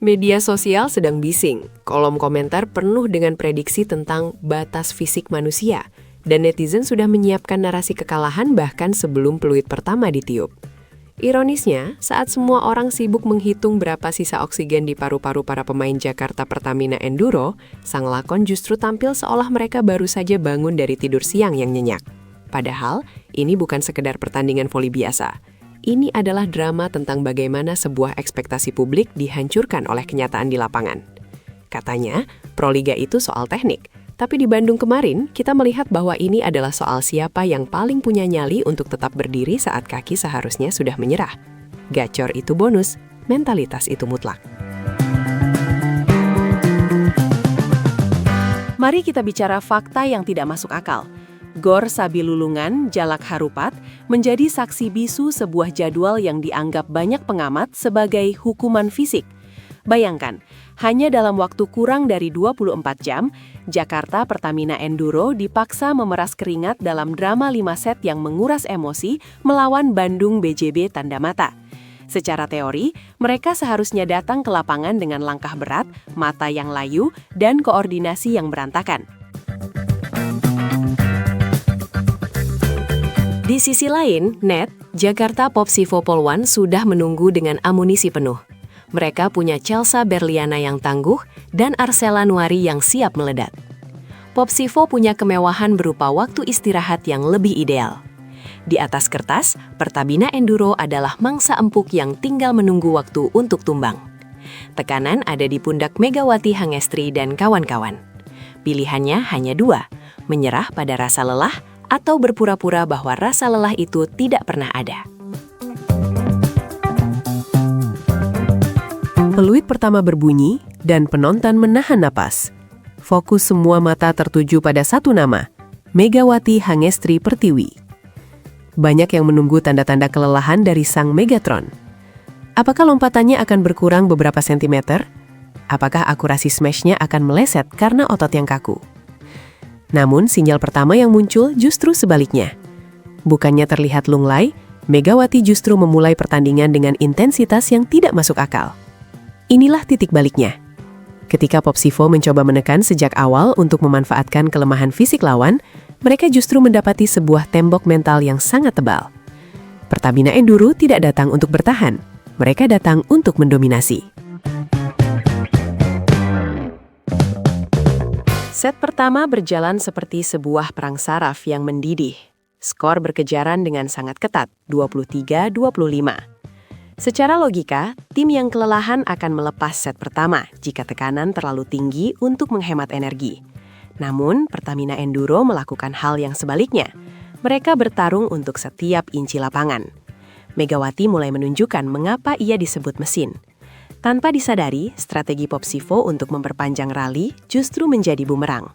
Media sosial sedang bising. Kolom komentar penuh dengan prediksi tentang batas fisik manusia. Dan netizen sudah menyiapkan narasi kekalahan bahkan sebelum peluit pertama ditiup. Ironisnya, saat semua orang sibuk menghitung berapa sisa oksigen di paru-paru para pemain Jakarta Pertamina Enduro, sang lakon justru tampil seolah mereka baru saja bangun dari tidur siang yang nyenyak. Padahal, ini bukan sekedar pertandingan voli biasa. Ini adalah drama tentang bagaimana sebuah ekspektasi publik dihancurkan oleh kenyataan di lapangan. Katanya, Proliga itu soal teknik, tapi di Bandung kemarin kita melihat bahwa ini adalah soal siapa yang paling punya nyali untuk tetap berdiri saat kaki seharusnya sudah menyerah. Gacor itu bonus, mentalitas itu mutlak. Mari kita bicara fakta yang tidak masuk akal. Gor Sabilulungan, Jalak Harupat, menjadi saksi bisu sebuah jadwal yang dianggap banyak pengamat sebagai hukuman fisik. Bayangkan, hanya dalam waktu kurang dari 24 jam, Jakarta Pertamina Enduro dipaksa memeras keringat dalam drama 5 set yang menguras emosi melawan Bandung BJB Tanda Mata. Secara teori, mereka seharusnya datang ke lapangan dengan langkah berat, mata yang layu, dan koordinasi yang berantakan. Di sisi lain, Jakarta Popsivo Polwan sudah menunggu dengan amunisi penuh. Mereka punya Chelsea Berliana yang tangguh dan Arcela Nuari yang siap meledak. Popsivo punya kemewahan berupa waktu istirahat yang lebih ideal. Di atas kertas, Pertamina Enduro adalah mangsa empuk yang tinggal menunggu waktu untuk tumbang. Tekanan ada di pundak Megawati Hangestri dan kawan-kawan. Pilihannya hanya dua, menyerah pada rasa lelah atau berpura-pura bahwa rasa lelah itu tidak pernah ada. Peluit pertama berbunyi dan penonton menahan napas. Fokus semua mata tertuju pada satu nama, Megawati Hangestri Pertiwi. Banyak yang menunggu tanda-tanda kelelahan dari sang Megatron. Apakah lompatannya akan berkurang beberapa sentimeter? Apakah akurasi smashnya akan meleset karena otot yang kaku? Namun, sinyal pertama yang muncul justru sebaliknya. Bukannya terlihat lunglai, Megawati justru memulai pertandingan dengan intensitas yang tidak masuk akal. Inilah titik baliknya. Ketika Popsivo mencoba menekan sejak awal untuk memanfaatkan kelemahan fisik lawan, mereka justru mendapati sebuah tembok mental yang sangat tebal. Pertamina Enduro tidak datang untuk bertahan, mereka datang untuk mendominasi. Set pertama berjalan seperti sebuah perang saraf yang mendidih. Skor berkejaran dengan sangat ketat, 23-25. Secara logika, tim yang kelelahan akan melepas set pertama jika tekanan terlalu tinggi untuk menghemat energi. Namun, Pertamina Enduro melakukan hal yang sebaliknya. Mereka bertarung untuk setiap inci lapangan. Megawati mulai menunjukkan mengapa ia disebut mesin. Tanpa disadari, strategi Popsivo untuk memperpanjang rally justru menjadi bumerang.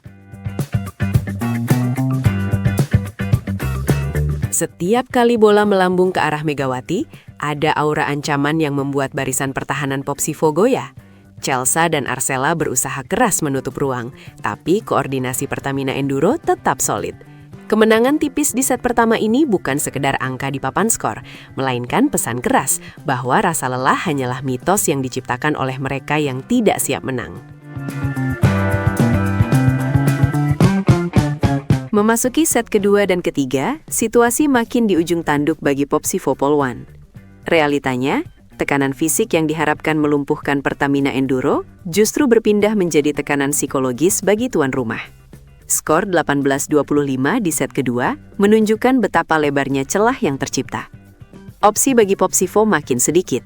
Setiap kali bola melambung ke arah Megawati, ada aura ancaman yang membuat barisan pertahanan Popsivo goyah. Chelsea dan Arcela berusaha keras menutup ruang, tapi koordinasi Pertamina Enduro tetap solid. Kemenangan tipis di set pertama ini bukan sekedar angka di papan skor, melainkan pesan keras bahwa rasa lelah hanyalah mitos yang diciptakan oleh mereka yang tidak siap menang. Memasuki set kedua dan ketiga, situasi makin di ujung tanduk bagi Popsivo Polwan. Realitanya, tekanan fisik yang diharapkan melumpuhkan Pertamina Enduro justru berpindah menjadi tekanan psikologis bagi tuan rumah. Skor 18-25 di set kedua menunjukkan betapa lebarnya celah yang tercipta. Opsi bagi Popsivo makin sedikit.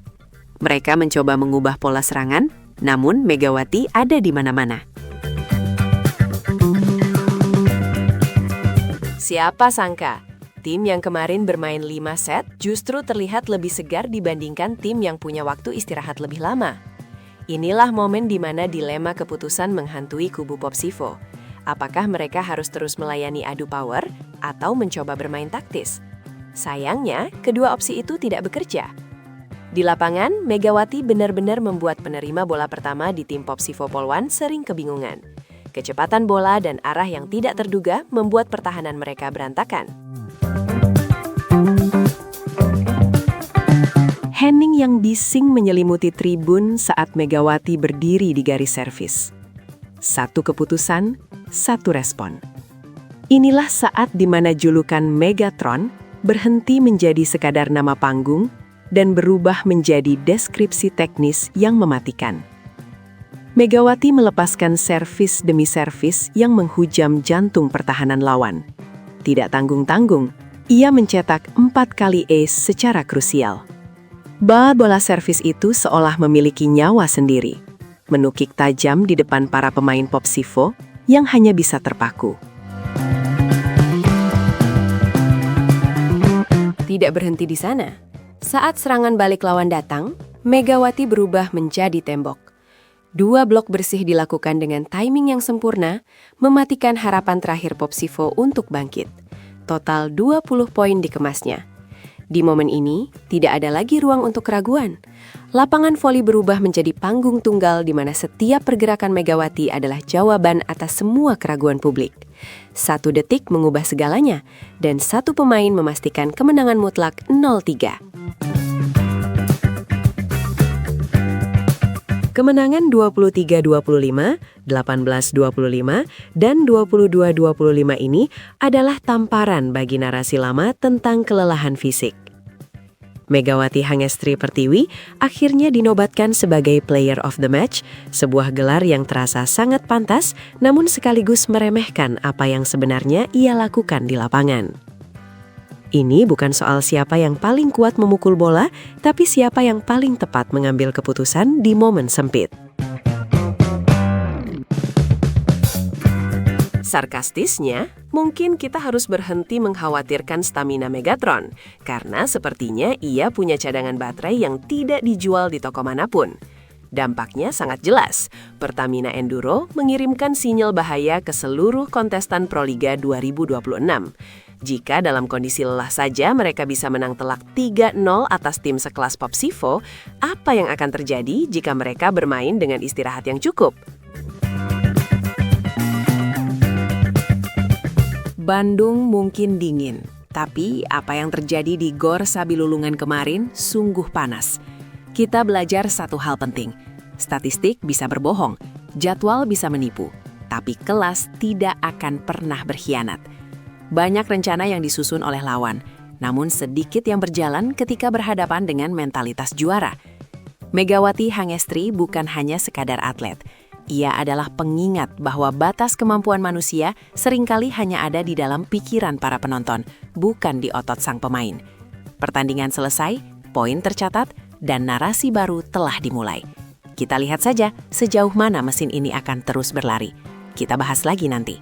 Mereka mencoba mengubah pola serangan, namun Megawati ada di mana-mana. Siapa sangka, tim yang kemarin bermain 5 set justru terlihat lebih segar dibandingkan tim yang punya waktu istirahat lebih lama. Inilah momen di mana dilema keputusan menghantui kubu Popsivo. Apakah mereka harus terus melayani adu power atau mencoba bermain taktis? Sayangnya, kedua opsi itu tidak bekerja. Di lapangan, Megawati benar-benar membuat penerima bola pertama di tim Popsivo Polwan sering kebingungan. Kecepatan bola dan arah yang tidak terduga membuat pertahanan mereka berantakan. Hening yang bising menyelimuti tribun saat Megawati berdiri di garis servis. Satu keputusan, satu respon. Inilah saat di mana julukan Megatron berhenti menjadi sekadar nama panggung dan berubah menjadi deskripsi teknis yang mematikan. Megawati melepaskan servis demi servis yang menghujam jantung pertahanan lawan. Tidak tanggung-tanggung, ia mencetak 4 kali ace secara krusial. Bola servis itu seolah memiliki nyawa sendiri, menukik tajam di depan para pemain Popsivo yang hanya bisa terpaku. Tidak berhenti di sana. Saat serangan balik lawan datang, Megawati berubah menjadi tembok. 2 blok bersih dilakukan dengan timing yang sempurna, mematikan harapan terakhir Popsivo untuk bangkit. Total 20 poin dikemasnya. Di momen ini, tidak ada lagi ruang untuk keraguan. Lapangan voli berubah menjadi panggung tunggal di mana setiap pergerakan Megawati adalah jawaban atas semua keraguan publik. 1 detik mengubah segalanya, dan 1 pemain memastikan kemenangan mutlak 0-3. Kemenangan 23-25, 18-25, dan 22-25 ini adalah tamparan bagi narasi lama tentang kelelahan fisik. Megawati Hangestri Pertiwi akhirnya dinobatkan sebagai Player of the Match, sebuah gelar yang terasa sangat pantas namun sekaligus meremehkan apa yang sebenarnya ia lakukan di lapangan. Ini bukan soal siapa yang paling kuat memukul bola, tapi siapa yang paling tepat mengambil keputusan di momen sempit. Sarkastisnya, mungkin kita harus berhenti mengkhawatirkan stamina Megatron, karena sepertinya ia punya cadangan baterai yang tidak dijual di toko manapun. Dampaknya sangat jelas. Pertamina Enduro mengirimkan sinyal bahaya ke seluruh kontestan Proliga 2026. Jika dalam kondisi lelah saja mereka bisa menang telak 3-0 atas tim sekelas Popsivo, apa yang akan terjadi jika mereka bermain dengan istirahat yang cukup? Bandung mungkin dingin, tapi apa yang terjadi di Gor Sabilulungan kemarin sungguh panas. Kita belajar satu hal penting. Statistik bisa berbohong, jadwal bisa menipu, tapi kelas tidak akan pernah berkhianat. Banyak rencana yang disusun oleh lawan, namun sedikit yang berjalan ketika berhadapan dengan mentalitas juara. Megawati Hangestri bukan hanya sekadar atlet. Ia adalah pengingat bahwa batas kemampuan manusia seringkali hanya ada di dalam pikiran para penonton, bukan di otot sang pemain. Pertandingan selesai, poin tercatat, dan narasi baru telah dimulai. Kita lihat saja sejauh mana mesin ini akan terus berlari. Kita bahas lagi nanti.